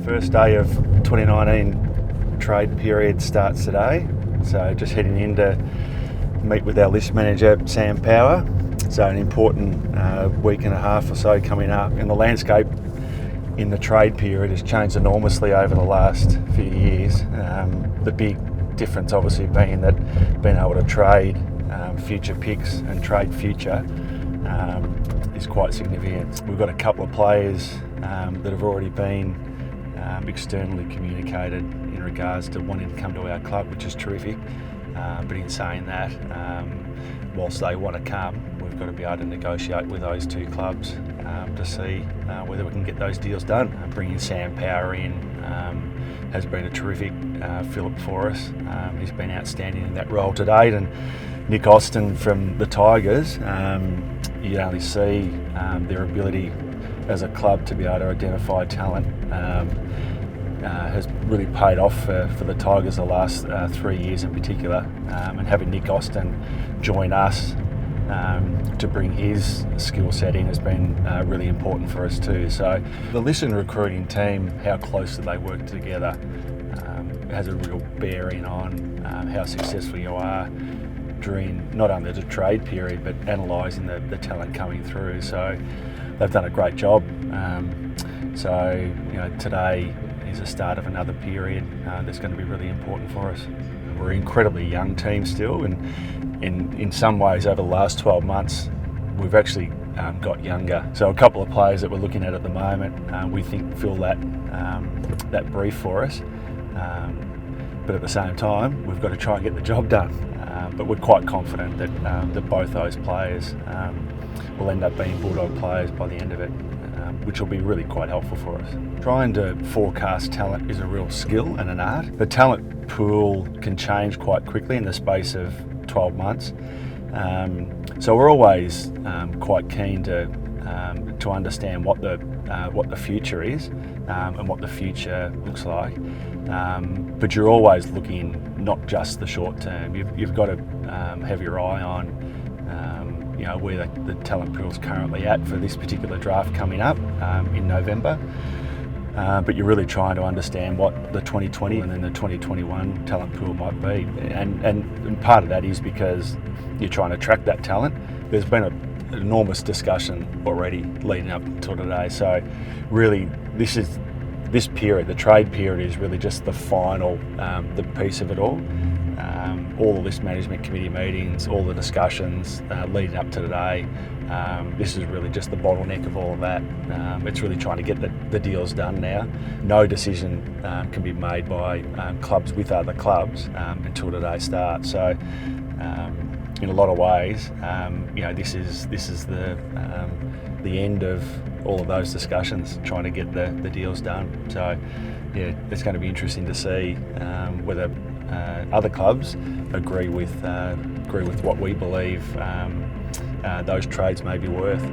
First day of 2019 trade period starts today, so just heading in to meet with our list manager Sam Power. So an important week and a half or so coming up, and the landscape in the trade period has changed enormously over the last few years. The big difference obviously being that being able to trade future picks and trade future is quite significant. We've got a couple of players that have already been externally communicated in regards to wanting to come to our club, which is terrific. But in saying that, whilst they want to come, we've got to be able to negotiate with those two clubs to see whether we can get those deals done. Bringing Sam Power in has been a terrific fillip for us. He's been outstanding in that role to date, and Nick Austin from the Tigers, you only see their ability as a club to be able to identify talent has really paid off for the Tigers the last 3 years in particular, and having Nick Austin join us to bring his skill set in has been really important for us too. So the list and recruiting team, how closely they work together has a real bearing on how successful you are during not only the trade period but analysing the talent coming through. So they've done a great job. So today is the start of another period that's going to be really important for us. We're an incredibly young team still, and in some ways over the last 12 months we've actually got younger. So a couple of players that we're looking at the moment we think fill that brief for us. But at the same time, we've got to try and get the job done. But we're quite confident that both those players will end up being Bulldog players by the end of it, which will be really quite helpful for us. Trying to forecast talent is a real skill and an art. The talent pool can change quite quickly in the space of 12 months. So we're always quite keen to understand what the future is and what the future looks like. But you're always looking not just the short term. You've got to have your eye on where the talent pool is currently at for this particular draft coming up in November. But you're really trying to understand what the 2020 and then the 2021 talent pool might be. And part of that is because you're trying to track that talent. There's been an enormous discussion already leading up until today. So really this period, the trade period, is really just the final the piece of it all. All the list management committee meetings, all the discussions leading up to today, this is really just the bottleneck of all of that. It's really trying to get the deals done now. No decision can be made by clubs with other clubs until today starts. So in a lot of ways, this is the end of all of those discussions, trying to get the deals done. So yeah, it's going to be interesting to see whether other clubs agree with what we believe those trades may be worth.